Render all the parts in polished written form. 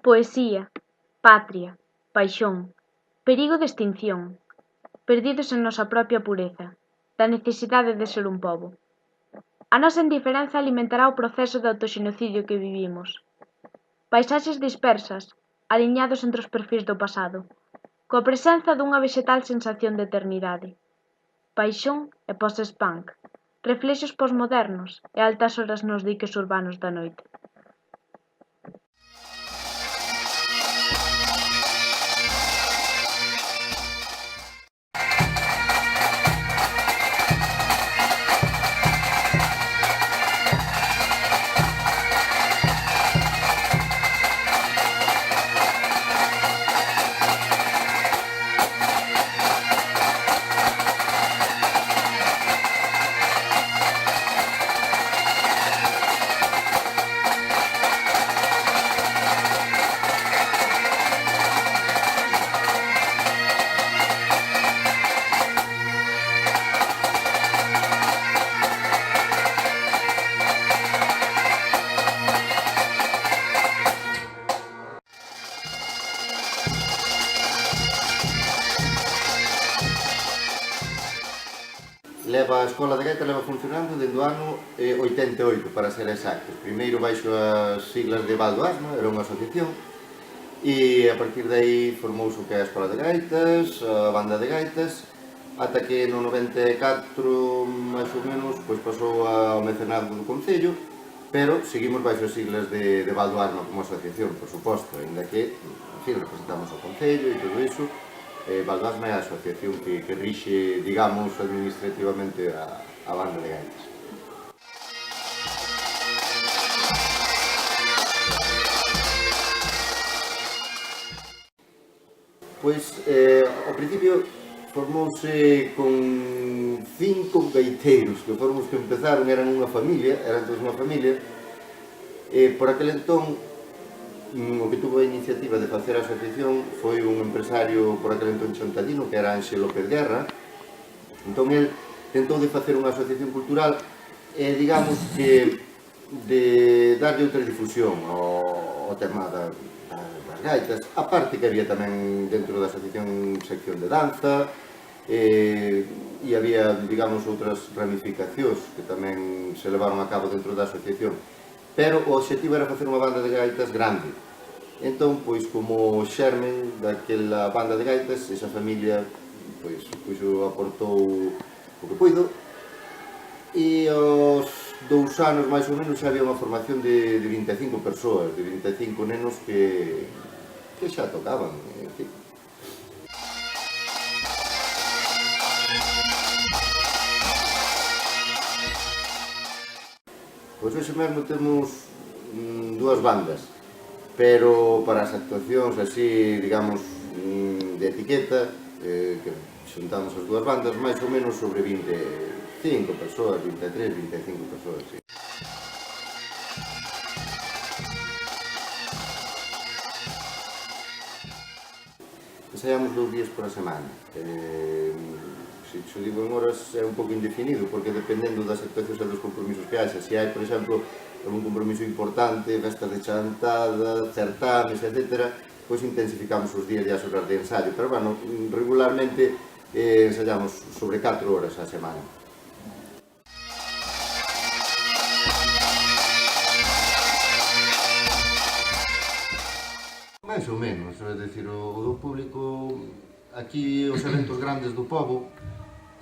Poesía, patria, paixón, perigo de extinción, perdidos en nosa propia pureza, da necesidade de ser un pobo. A nosa indiferenza alimentará o proceso de autoxenocidio que vivimos. Paisaxes dispersas, aliñados entre os perfís do pasado, coa presenza dunha vexetal sensación de eternidade. Paixón e post-punk, reflexos posmodernos e altas horas nos diques urbanos da noite. A Escola de Gaita leva funcionando dende o ano 88, para ser exactos. Primeiro baixo as siglas de Baldo Asma, era unha asociación, e a partir de aí formouse o que é a Escola de Gaitas, a Banda de Gaitas, ata que no 94, máis ou menos, pois pasou ao mecenado do Concello, pero seguimos baixo as siglas de Baldo Asma como asociación, por suposto, ainda que, en fin, representamos ao Concello e todo iso. Baldo Asma é a asociación que rixe, digamos, administrativamente a Banda de Gaitas. Pois, ao principio, formouse con 5 gaiteiros, que foron os que empezaron, eran unha familia, eran todos unha familia, e por aquel entón, o que tuvo a iniciativa de facer a asociación foi un empresario por aquel entón xontadino, que era Ángel López Guerra. Entón, el tentou de facer unha asociación cultural e, digamos, que de darlle outra difusión ao tema das gaitas. A parte que había tamén dentro da asociación sección de danza, e había, digamos, outras ramificacións que tamén se levaron a cabo dentro da asociación. Pero o obxectivo era facer unha banda de gaitas grande. Entón, pois, como xermen daquela banda de gaitas, esa familia, pois, aportou o que puido, e aos 2 anos, máis ou menos, xa había unha formación de 25 persoas, de 25 nenos que xa tocaban, en fin. Pois hoxe mesmo temos 2 bandas, pero para as actuacións así, digamos, de etiqueta, que xuntamos as 2 bandas, máis ou menos sobre 25 persoas, 23, 25 persoas, sí. Ensaiamos 2 días por a semana. Se xo digo en horas é un pouco indefinido, porque dependendo das actuacións e dos compromisos que haxa. Se hai, por exemplo, un compromiso importante, festas de chantada, certames, etc., pois intensificamos os días e as horas de ensayo. Pero, bueno, regularmente ensayamos sobre 4 horas a semana. Mais ou menos, é dicir, o do público, aquí os eventos grandes do pobo,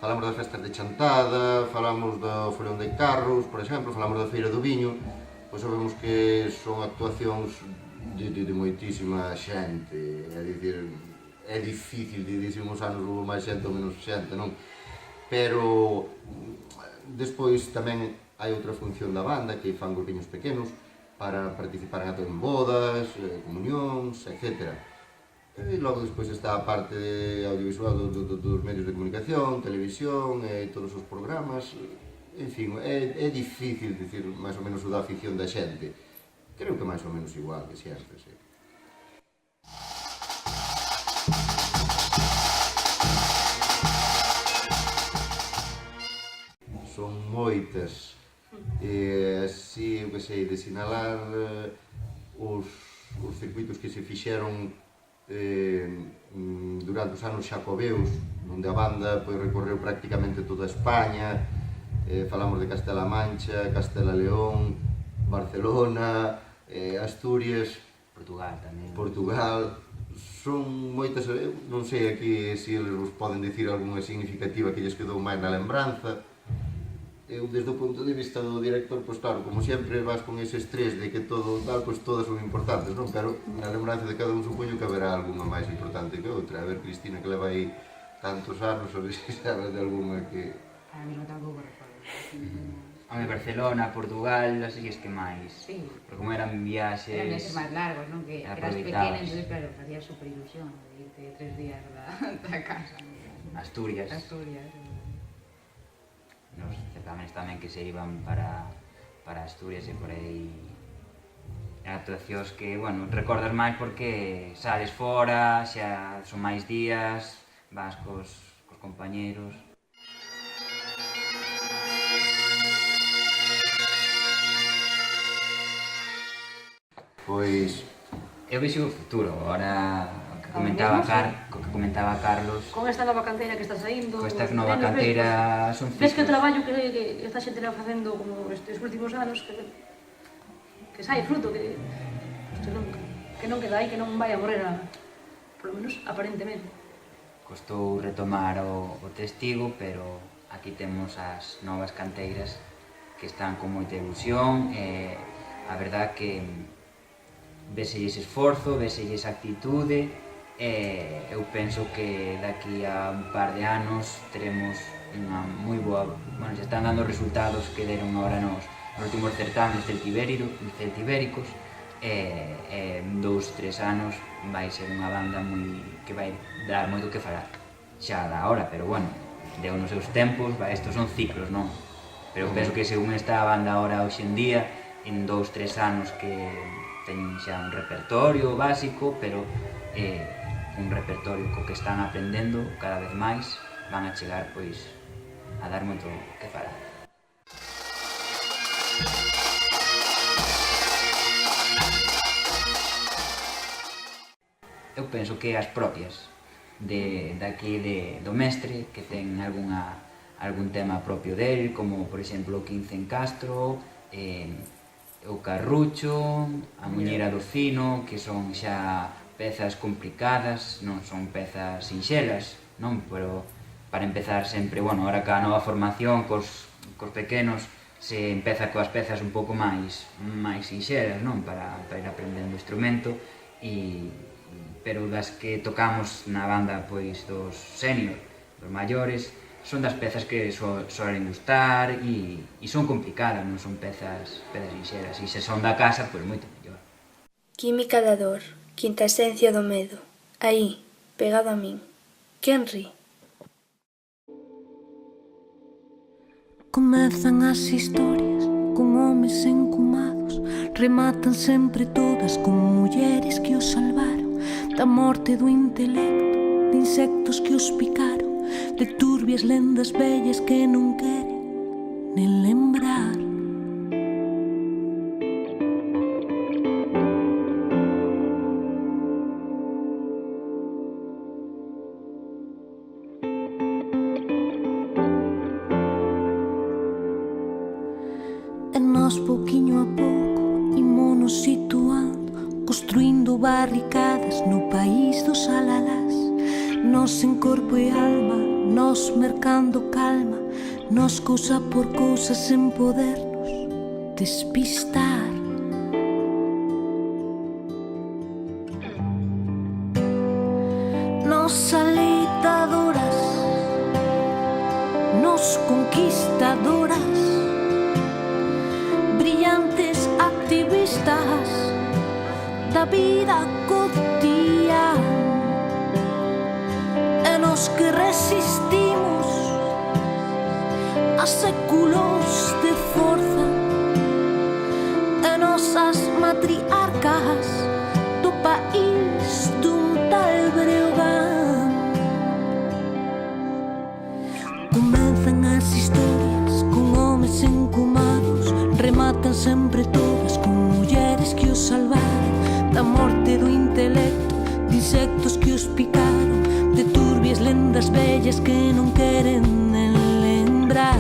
falamos das festas de chantada, falamos do Follón de Carros, por exemplo, falamos da Feira do Viño, pois sabemos que son actuacións de moitísima xente, é dicir, é difícil de dicir uns anos houve máis xente ou menos xente, non? Pero despois tamén hai outra función da banda, que fan grupiños pequenos para participar en bodas, comunións, etc. E logo despois está a parte audiovisual dos medios de comunicación, televisión e todos os programas. En fin, é difícil dicir máis ou menos o da afición da xente. Creo que máis ou menos igual que sempre, sí. Son moitas. Así, eu que sei, de sinalar os os circuitos que se fixeron durante os anos xacobeus, onde a banda recorreu prácticamente toda España. Falamos de Castela Mancha, Castela León, Barcelona, Asturias, Portugal. Son moitas, non sei aquí se eles vos poden dicir algunha significativa que lles quedou máis na lembranza. Eu, desde o punto de vista do director, pois claro, como sempre vas con ese estrés de que todo tal, pois todas son importantes, non? Pero na lembranza de cada un supoño que haberá algunha máis importante que outra. A ver, Cristina, que leva aí tantos anos, a ver se sabes de algunha que... A mí non tampouco recordo. Home, Barcelona, Portugal, así es que máis. Sí. Porque como eran viaxes... Eran meses máis largos, non? Que eras pequena, entón, claro, facía super ilusión de irte 3 días da casa. Asturias. Nos certámenes tamén que se iban para Asturias e por aí actuacións que, bueno, recordas máis porque sales fora, xa son máis días, vas cos compañeros. Pois... Eu vexo o futuro, agora o que comentaba Carlos. Con esta nova canteira que está saindo... Con esta nova canteira son ciclos. Ves que o traballo que esta xente va facendo como estes últimos anos que sai fruto, que non queda aí, que non vai a morrer por lo menos aparentemente. Costou retomar o testigo, pero aquí temos as novas canteiras que están con moita ilusión. A verdad que veselles esforzo, veselles actitude. Eu penso que daqui a un par de anos teremos unha moi boa... Bueno, se están dando resultados que deron agora nos últimos certámenes celtibéricos. En 2-3 anos vai ser unha banda que vai dar moito que falar. Xa da hora, pero bueno, deu nos seus tempos, estos son ciclos, non? Pero penso que según esta banda ahora hoxe en día, en 2-3 anos que teñen xa un repertorio básico, pero un repertorio co que están aprendendo cada vez máis, van a chegar pois a dar moito que falar. Eu penso que as propias daqui do mestre, que ten algún tema propio del, como por exemplo o 15 en Castro, o Carrucho, a Muñeira do Fino, que son xa pezas complicadas, non son pezas sinxelas, non? Pero para empezar sempre, bueno, ahora ca nova formación, cos pequenos, se empeza coas pezas un pouco máis sinxelas, non? Para ir aprendendo o instrumento, pero das que tocamos na banda pois dos senior, dos maiores, son das pezas que solen gustar e son complicadas, non son pezas sinxelas, e se son da casa, pois moito mellor. Química da dor, quinta esencia do medo, aí, pegado a min. Quen ri? Comezan as historias con homes encumados, rematan sempre todas con mulleres que os salvaron da morte do intelecto, de insectos que os picaron, de turbias lendas vellas que non queren nen lembrar. E nós, pouquiño a pouco, ímonos situando, construindo barricadas no país dos alalás. Nós en corpo e alma, nós mercando calma, nós cousa por cousa sen podernos despistar. Nós aleitadoras, nós conquistadoras, brillantes activistas da vida cotidiana, e nos que resistimos a séculos de forza, e nosas matriarcas do país dun tal Breogán. Comezan as historias con homes encumados, rematan sempre todas con mulleres que os salvaron da morte insectos que os picaron, de turbias lendas vellas que non queren nen lembrar.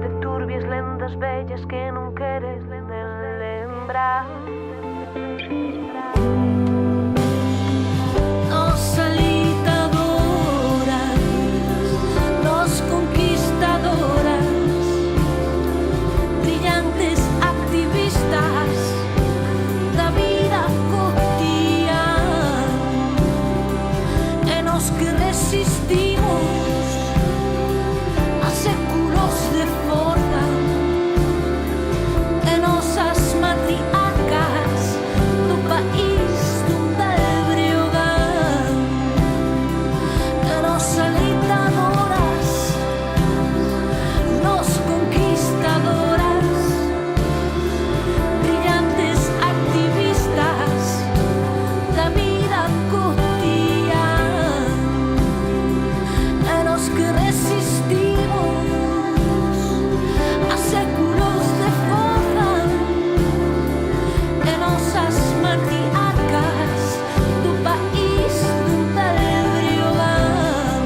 De turbias lendas vellas que non queres nen lembrar. Nos alitadoras, nos conquistadoras, brillantes activistas da vida cotidiana, e nos que resistimos a séculos de forza, e nosas matriarcas do país dun tal Breogán, e nos alitadoras, nos conquistadoras, brillantes activistas da vida cotidiana, e nos que resistimos a séculos de forza, e nosas matriarcas do país dun tal Breogán.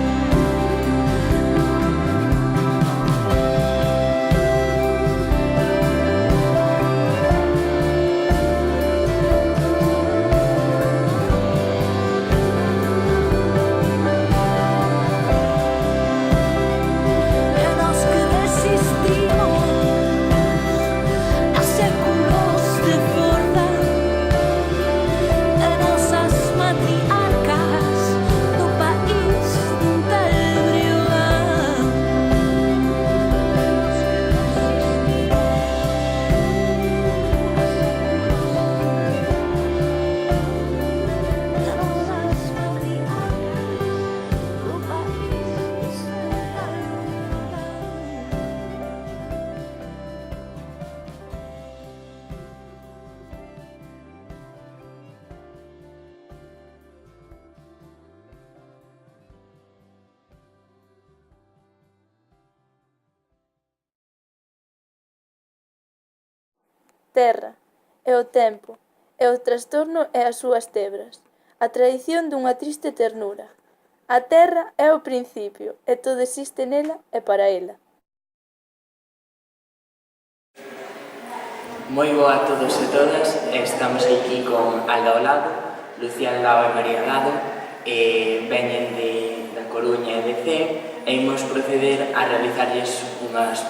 E nos que resistimos a séculos de forza, e nosas matriarcas do país dun tal Breogán. E nosas matriarcas do país dun tal Terra, é o tempo, é o trastorno e as súas tebras, a tradición dunha triste ternura. A terra é o principio, e todo existe nela e para ela. Moi boa a todos e todas, estamos aquí con Alda Olado, Lucía Aldao e María Alado, veñen da Coruña e de Cee, e imos proceder a realizarlles unhas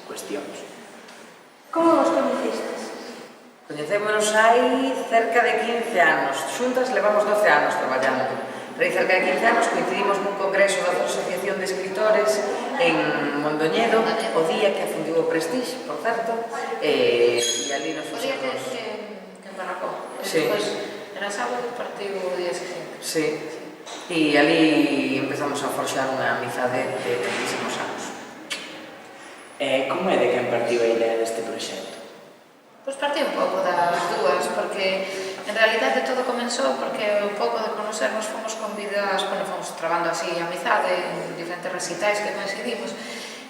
cuestións. Como vos coñecistes? Coñecémonos hai cerca de 15 anos, xuntas levamos 12 anos traballando. Pero hai cerca de 15 anos coincidimos nun congreso da Asociación de Escritores en Mondoñedo, o día que afundiu o Prestige, por certo, e ali nos O día fixemos... que embarracou. Sí. Despois, era sábado, partiu o día seguinte. Sí, e ali empezamos a forxar unha amizade de tantísimos anos. Como é de quen partiu a idea deste proxecto? Pois partiu un pouco das dúas, porque en realidade todo comenzou porque un pouco de conocernos fomos convidadas, bueno, fomos trabando así amizade en diferentes recitais que coincidimos,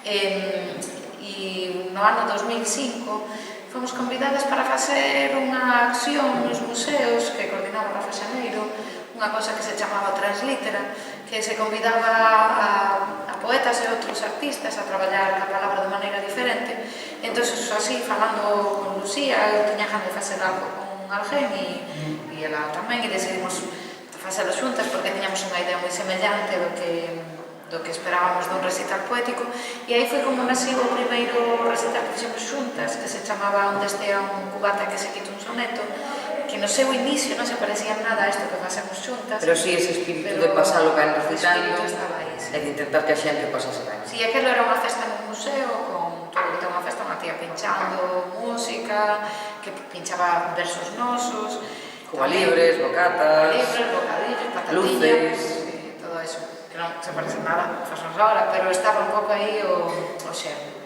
e no ano 2005 fomos convidadas para facer unha acción nos museos que coordinaba Rafa Xaneiro, unha cosa que se chamaba Translitera, que se convidaba a poetas e outros artistas a traballar a palabra de maneira diferente. Entón, así, falando con Lucía, eu tiña ganas de facer algo con alguén e ela tamén, e decidimos facelo xuntas porque tiñamos unha idea moi semellante do que esperábamos dun recital poético, e aí foi como nasiu o primeiro recital que fixemos xuntas, que se chamaba Onde estea un cubata que se quita un soneto, que no seu inicio non se parecía nada a isto que facemos xuntas. Pero sí, ese espírito de pasalo ben recitando, e de intentar que a xente pasase ben. Si, aquilo era unha festa nun museo, con todo o que ten unha festa, unha tía pinchando música, que pinchaba versos nosos, Cuba libres, bocatas, bocadillos, patatiñas, luces, todo eso, que non se parece nada a fasons ahora, pero estaba un pouco aí o xerme.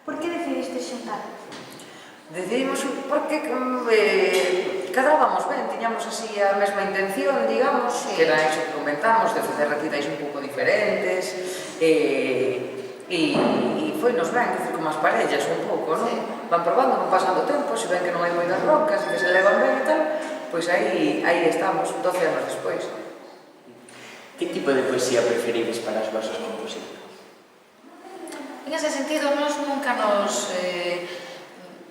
Por que decidiste xuntar? Decidimos porque cadrábamos ben, tiñamos así a mesma intención, digamos, que era iso que comentamos, de facer recitais un pouco diferentes, e foi nos ben, como as parellas un pouco, non? Van probando, van pasando o tempo, se ven que non hai moitas broncas e que se levan ben e tal, pois aí estamos, 12 anos despois. Que tipo de poesía preferides para as vosas composicións? En ese sentido, nós nunca nos...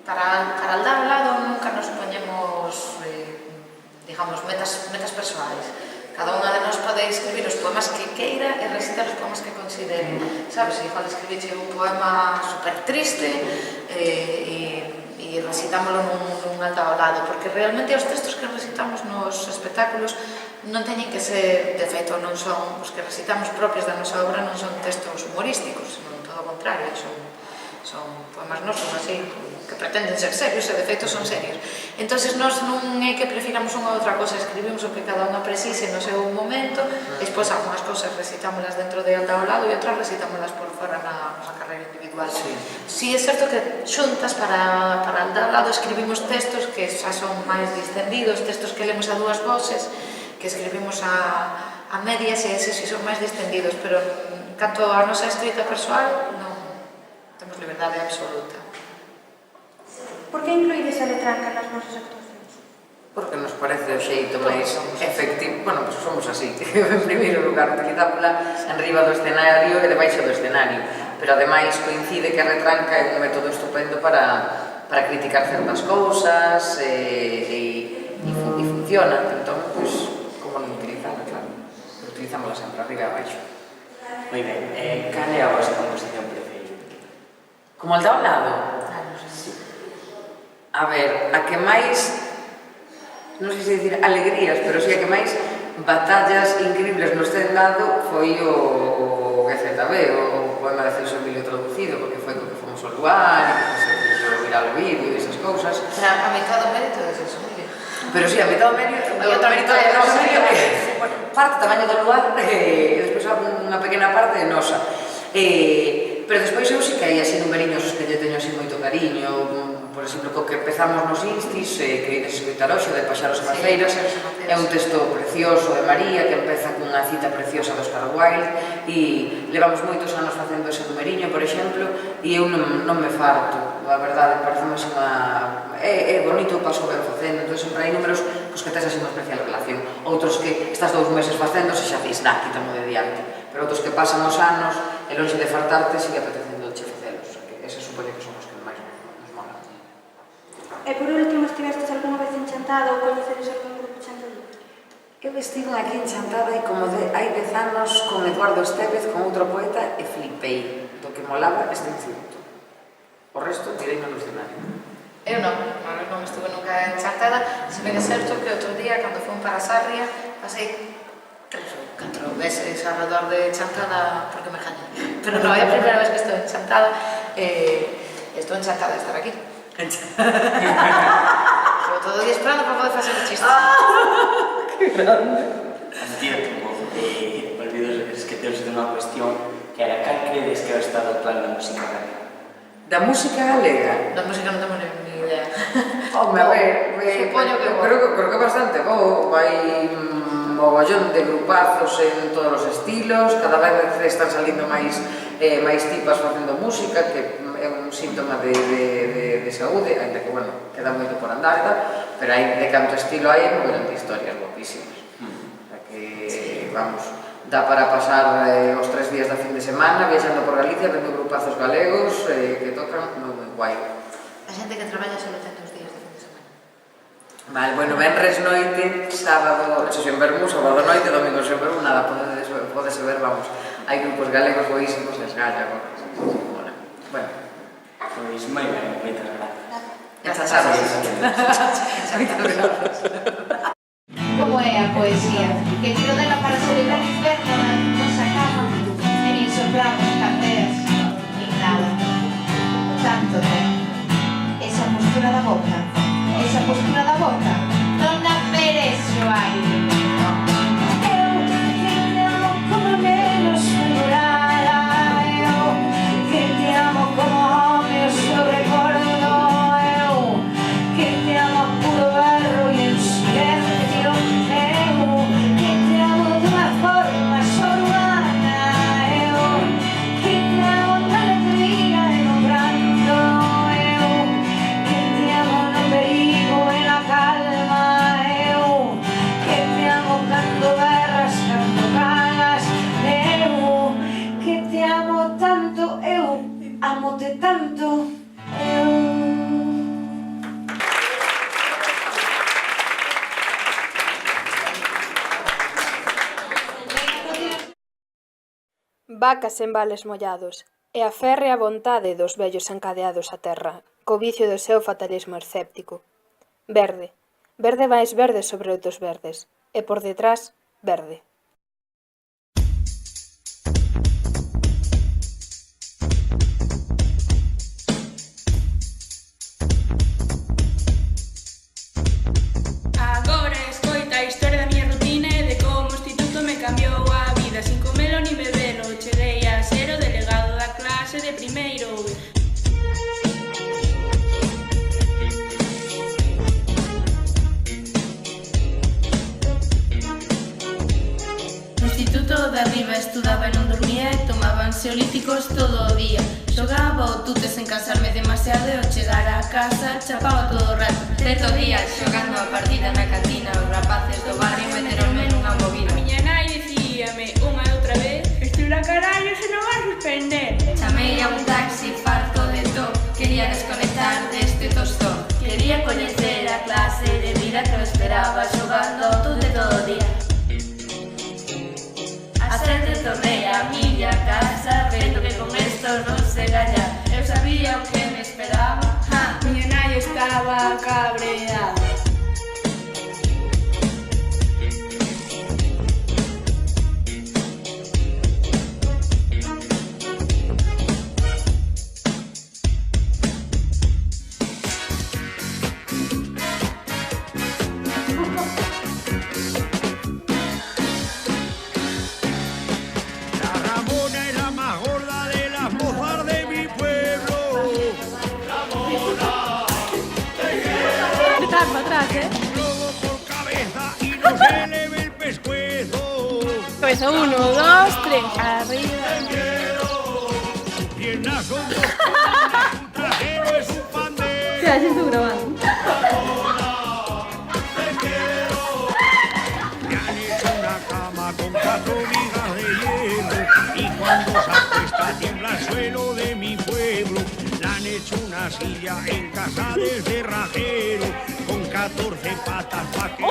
para aldar ao lado nunca nos poñemos, digamos, metas persoais. Cada unha de nós pode escribir os poemas que queira e recitar os poemas que considere. Sabes, igual escribiche un poema super triste e recitámoslo nun altar ao lado, porque realmente os textos que recitamos nos espectáculos non teñen que ser, de feito, non son os que recitamos propios da nosa obra, non son textos humorísticos, senón todo o contrario, son poemas nosos así, que pretenden ser serios e de feito son serios. Entonces nós non é que prefiramos unha ou outra cosa, escribimos o que cada unha precise no seu momento, e despois algunhas cosas recitámolas dentro de alta ao lado e outras recitámolas por fora na nosa carreira individual. Si é certo que xuntas para alta ao lado escribimos textos que xa son máis distendidos, textos que lemos a dúas voces, que escribimos a medias e eses si son máis distendidos, pero canto a nosa escrita persoal non temos liberdade absoluta. Por que incluídes a letranca nas vosas actuacións? Porque nos parece o xeito máis efectivo, bueno, pois somos así, en primeiro lugar utilizámola en riba do escenario e debaixo do escenario, pero ademais coincide que a retranca é un método estupendo para criticar certas cousas e funciona, entón, pois, como non utilizarla, claro, utilizámola sempre arriba e abaixo. Moi ben, cal é a vosa composición preferida? Como alta ao lado? A ver, a que máis, non sei se dicir alegrías, pero si a que máis batallas increíbles nos ten dado foi o GZB, o poema de Celso Emilio traducido, porque foi co que fomos ao lugar e que se fixo viral o vídeo e esas cousas. Pero a mitad do mérito de Celso Emilio. Pero si, a mitad do mérito de Celso Emilio, parte tamaño do lugar e despois unha pequena parte de nosa. Pero despois eu si que hai así numeriños os que lle teño así moito cariño, por exemplo, co que empezamos nos Instis, que ides escoitar hoxe, de Paxaros e Maceiras, é un texto precioso de María, que empeza cunha cita preciosa do Oscar Wilde, e levamos moitos anos facendo ese numeriño, por exemplo, e eu non me farto, a verdade, parece é bonito, paso ben facendo, entón sempre hai números cos que tes así unha especial relación, outros que estás 2 meses facendo, se xa dis, quítamo de diante, pero outros que pasan os anos, e longe de fartarte, sigue apetecendo che facelos, que ese supone que son os que máis nos molan. E por último, estivestes algunha vez en Chantada ou coñecedes algún grupo chantador? Eu estive aquí en Chantada e como hai 10 anos con Eduardo Estévez, con outro poeta, e flipei do que molaba este instituto. O resto tirei no escenario. Eu non estuve nunca en Chantada, se ben é certo que outro día, cando fui para Sarria, pasei 3 ou 4 veces alrededor de Chantada porque me jañé. Pero non é a primeira vez que estou en Chantada, estou encantada de estar aquí. Estou todo o día esperando para poder facer o chiste. Que grande! Cierto, olvido esqueceuse de unha cuestión que era cal credes que é o estado actual da música galega? Da música galega? Da música non temos ni idea. Home, a ver, supoño que creo que bastante bo, vai mogollón de grupazos en todos os estilos, cada vez están salindo máis tipas facendo música, que é un síntoma de saúde, ainda que, bueno, queda moito por andar, pero hai de canto estilo hai mogollón de historias guapísimas. Que, vamos, dá para pasar os 3 días da fin de semana viaxando por Galicia, vendo grupazos galegos que tocan moi guai. A xente que traballa só ten 2 días de fin de semana. Vale, bueno, venres noite, sábado, eso sen vermos, sábado noite, domingo sen vermos, nada, podese ver, vamos, hai grupos galegos boísimos, esgalla, bueno. Pois moi ben, moitas grazas. Como é a poesía? Que tiro dela para celebrar o inferno na nosa cama e nin sopramos candeas, nin nada. Tanto ten. Esa postura da boca non a merece o aire. Eu que te amo como menos memorada, eu que te amo como home o seu recordo, eu que te amo a puro berro e en silencio, eu que te amo de unha forma sobrehumana, eu que te amo Vacas en vales mollados, e a férrea vontade dos vellos encadeados á terra, co vicio do seu fatalismo escéptico. Verde, verde máis verde sobre outros verdes, e por detrás, verde. Agora escoita a historia da miña rutina e de como o instituto me cambiou a vida. Sin comelo ni bebelo, cheguei a ser o delegado da clase de primeiro. No instituto de arriba estudaba e non dormía e tomaba ansiolíticos todo o día. Xogaba o tute sen cansarme demasiado e ao chegar á casa chapaba todo o rato. Certo día, xogando a partida na cantina, os rapaces do barrio meteronme nunha movida. A miña nai dicíame unha e outra vez: estuda carallo se non vas suspender. Chamei a un taxi farto de todo, quería desconectar deste tostón. Quería coñecer a clase de vida que me esperaba xogando ao tute todo o día. A sete tornei a miña casa, vendo que con esto non se galla. Eu sabía o que me esperaba, miña nai estaba cabreada. Cabeza, 1, 2, 3, arriba. ¿Qué haces tú grabando? Me han hecho una cama con 4 vigas de hielo y cuando se acuesta tiembla el suelo de mi pueblo. Le han hecho una silla en casa de cerrajero con 14 patas pa' que